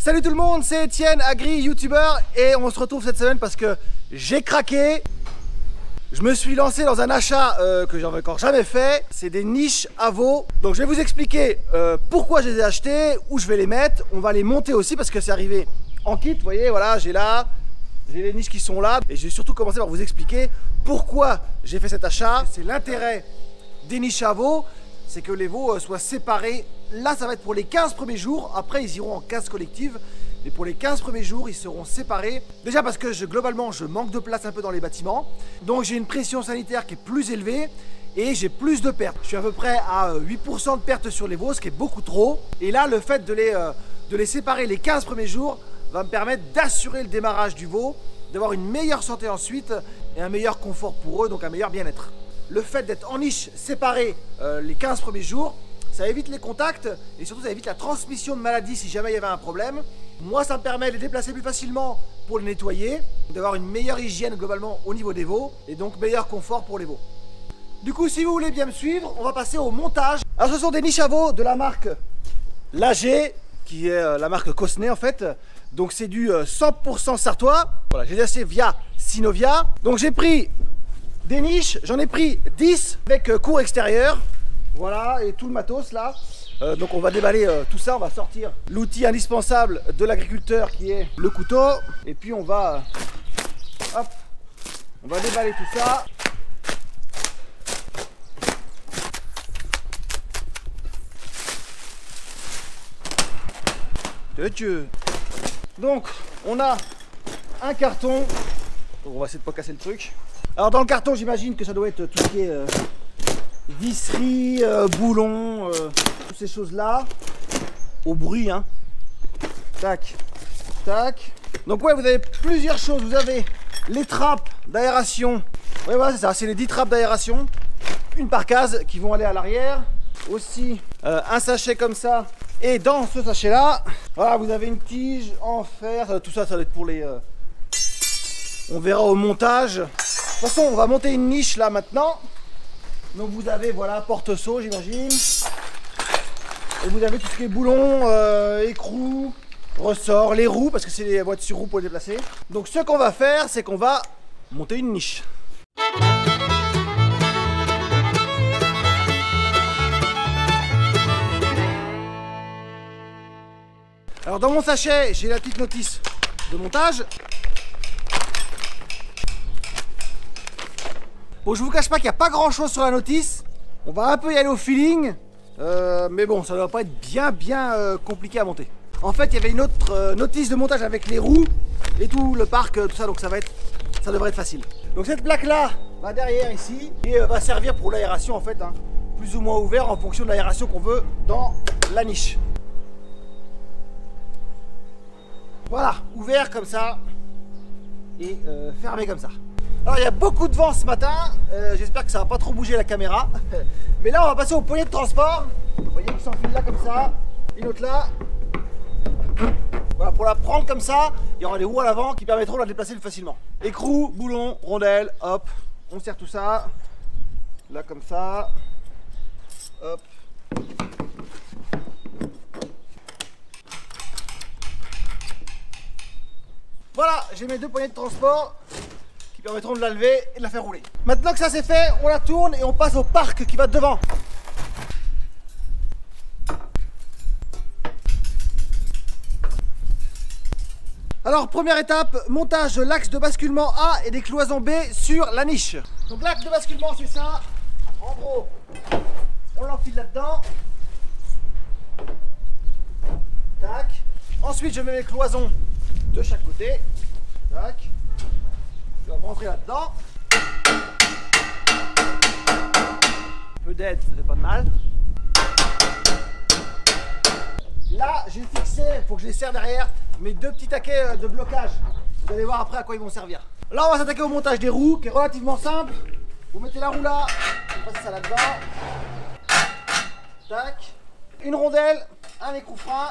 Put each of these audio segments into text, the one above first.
Salut tout le monde, c'est Étienne, Agri, youtubeur, et on se retrouve cette semaine parce que j'ai craqué. Je me suis lancé dans un achat que j'avais encore jamais fait. C'est des niches à veau. Donc je vais vous expliquer pourquoi je les ai achetées, où je vais les mettre. On va les monter aussi parce que c'est arrivé en kit. Vous voyez, voilà, j'ai les niches qui sont là. Et j'ai surtout commencé par vous expliquer pourquoi j'ai fait cet achat. C'est l'intérêt des niches à veau, c'est que les veaux soient séparés. Là, ça va être pour les 15 premiers jours. Après, ils iront en casse collective. Mais pour les 15 premiers jours, ils seront séparés. Déjà parce que globalement, je manque de place un peu dans les bâtiments. Donc j'ai une pression sanitaire qui est plus élevée et j'ai plus de pertes. Je suis à peu près à 8% de pertes sur les veaux, ce qui est beaucoup trop. Et là, le fait de les séparer les 15 premiers jours va me permettre d'assurer le démarrage du veau, d'avoir une meilleure santé ensuite et un meilleur confort pour eux, donc un meilleur bien-être. Le fait d'être en niche séparée les 15 premiers jours, ça évite les contacts et surtout ça évite la transmission de maladies si jamais il y avait un problème. Moi, ça me permet de les déplacer plus facilement pour les nettoyer, d'avoir une meilleure hygiène globalement au niveau des veaux et donc meilleur confort pour les veaux. Du coup, si vous voulez bien me suivre, on va passer au montage. Alors ce sont des niches à veaux de la marque Lager, qui est la marque Cosnay en fait. Donc c'est du 100% sartois. Voilà, j'ai acheté via Synovia. Donc j'ai pris des niches, j'en ai pris 10 avec cours extérieur. Voilà, et tout le matos là. Donc on va déballer tout ça, on va sortir l'outil indispensable de l'agriculteur qui est le couteau. Et puis on va déballer tout ça. Donc on a un carton. On va essayer de pas casser le truc. Alors dans le carton, j'imagine que ça doit être tout ce qui est visserie, boulons, toutes ces choses là. Au bruit, hein. Tac, tac. Donc ouais, vous avez plusieurs choses. Vous avez les trappes d'aération. Ouais, voilà, c'est ça, c'est les 10 trappes d'aération. Une par case qui vont aller à l'arrière. Aussi un sachet comme ça. Et dans ce sachet là, voilà, vous avez une tige en fer. Tout ça, ça va être pour les... On verra au montage. De toute façon, on va monter une niche là maintenant. Donc vous avez, voilà, porte-seau, j'imagine. Et vous avez tout ce qui est boulon, écrou, ressort, les roues, parce que c'est les boîtes sur roues pour les déplacer. Donc ce qu'on va faire, c'est qu'on va monter une niche. Alors dans mon sachet, j'ai la petite notice de montage. Bon, je vous cache pas qu'il n'y a pas grand chose sur la notice. On va un peu y aller au feeling. Mais bon, ça ne va pas être bien compliqué à monter. En fait, il y avait une autre notice de montage avec les roues et tout le parc, tout ça. Donc ça devrait être facile. Donc cette plaque là va derrière ici et va servir pour l'aération en fait. Hein, plus ou moins ouvert en fonction de l'aération qu'on veut dans la niche. Voilà, ouvert comme ça et fermé comme ça. Alors il y a beaucoup de vent ce matin, j'espère que ça va pas trop bouger la caméra. Mais là on va passer au poignet de transport. Vous voyez qu'il s'enfile là comme ça, une autre là. Voilà, pour la prendre comme ça, il y aura des roues à l'avant qui permettront de la déplacer plus facilement. Écrou, boulon, rondelle, hop, on serre tout ça. Là comme ça, hop. Voilà, j'ai mes deux poignées de transport qui permettront de la lever et de la faire rouler. Maintenant que ça c'est fait, on la tourne et on passe au parc qui va devant. Alors première étape, montage de l'axe de basculement A et des cloisons B sur la niche. Donc l'axe de basculement c'est ça. En gros, on l'enfile là-dedans. Tac. Ensuite je mets mes cloisons de chaque côté. Tac. Je vais rentrer là-dedans. Un peu d'aide, ça fait pas de mal. Là, j'ai fixé, il faut que je les serre derrière, mes deux petits taquets de blocage. Vous allez voir après à quoi ils vont servir. Là, on va s'attaquer au montage des roues, qui est relativement simple. Vous mettez la roue là, vous passez ça là-dedans. Tac. Une rondelle, un écrou frein,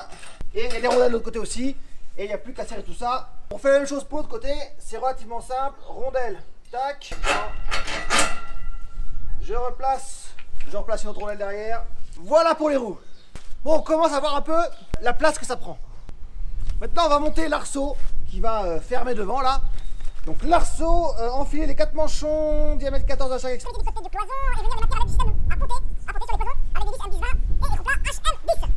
et les rondelles de l'autre côté aussi. Et il n'y a plus qu'à serrer tout ça. On fait la même chose pour l'autre côté, c'est relativement simple. Rondelle, tac. Je replace une autre rondelle derrière. Voilà pour les roues. Bon, on commence à voir un peu la place que ça prend. Vous Maintenant on va monter l'arceau qui va fermer devant là. Donc l'arceau, enfiler les 4 manchons, diamètre 14 à chaque extrémité. Du côté de cloison et venir le mettre avec du système à ponter sur les cloisons avec des vis M10-20 et les croupes HM10.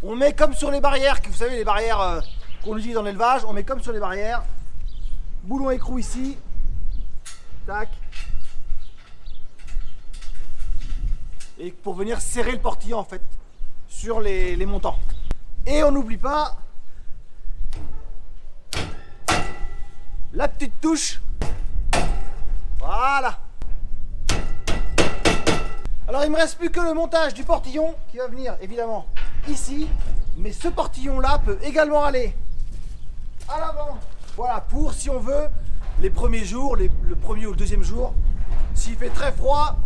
On met comme sur les barrières, vous savez les barrières qu'on utilise dans l'élevage, on met comme sur les barrières. Boulon écrou ici. Tac. Et pour venir serrer le portillon en fait sur les montants. Et on n'oublie pas la petite touche. Voilà. Alors il me reste plus que le montage du portillon qui va venir évidemment ici, mais ce portillon là peut également aller à l'avant. Voilà, pour si on veut les premiers jours, le premier ou le deuxième jour, s'il fait très froid,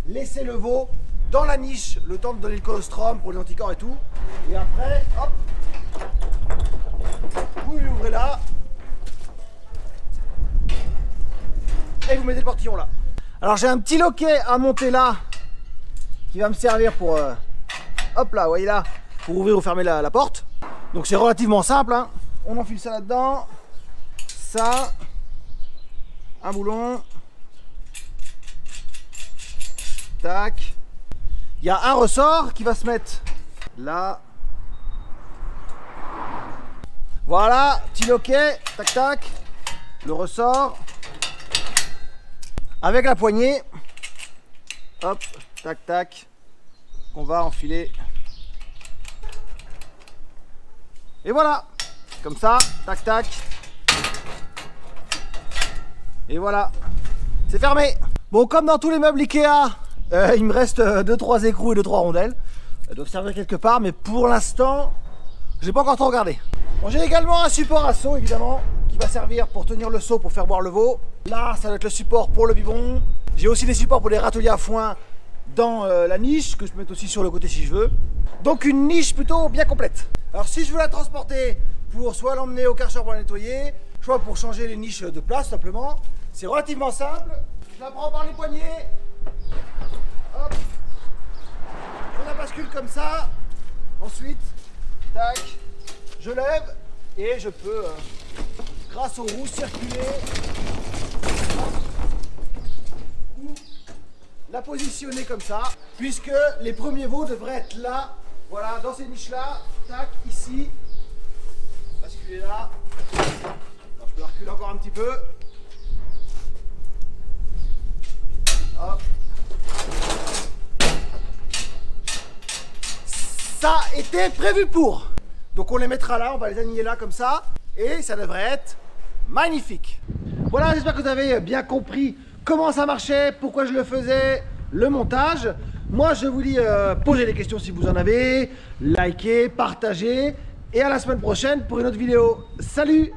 laisser le veau dans la niche le temps de donner le colostrum pour les anticorps et tout. Et après, hop, vous lui ouvrez là et vous mettez le portillon là. Alors j'ai un petit loquet à monter là qui va me servir pour hop là, vous voyez là, pour ouvrir ou fermer la porte. Donc c'est relativement simple, hein. On enfile ça là-dedans, ça, un boulon, tac. Il y a un ressort qui va se mettre là. Voilà, petit loquet, tac tac, le ressort avec la poignée, hop, tac tac, qu'on va enfiler. Et voilà, comme ça, tac tac. Et voilà, c'est fermé. Bon, comme dans tous les meubles Ikea, il me reste 2-3 écrous et 2-3 rondelles. Elles doivent servir quelque part, mais pour l'instant, j'ai pas encore trop regardé. Bon, j'ai également un support à seau, évidemment, qui va servir pour tenir le seau pour faire boire le veau. Là, ça va être le support pour le biberon. J'ai aussi des supports pour les râteliers à foin dans la niche, que je peux mettre aussi sur le côté si je veux. Donc une niche plutôt bien complète. Alors si je veux la transporter pour soit l'emmener au Karcher pour la nettoyer, soit pour changer les niches de place simplement, c'est relativement simple. Je la prends par les poignets. Hop. Je la bascule comme ça. Ensuite, tac, je lève et je peux, grâce aux roues, circuler. Ou la positionner comme ça, puisque les premiers veaux devraient être là, voilà, dans ces niches-là, tac, ici. Basculer là. Alors, je peux la reculer encore un petit peu. Hop. Ça était prévu pour. Donc on les mettra là, on va les aligner là comme ça. Et ça devrait être magnifique. Voilà, j'espère que vous avez bien compris comment ça marchait, pourquoi je le faisais, le montage. Moi je vous dis, posez des questions si vous en avez, likez, partagez. Et à la semaine prochaine pour une autre vidéo. Salut!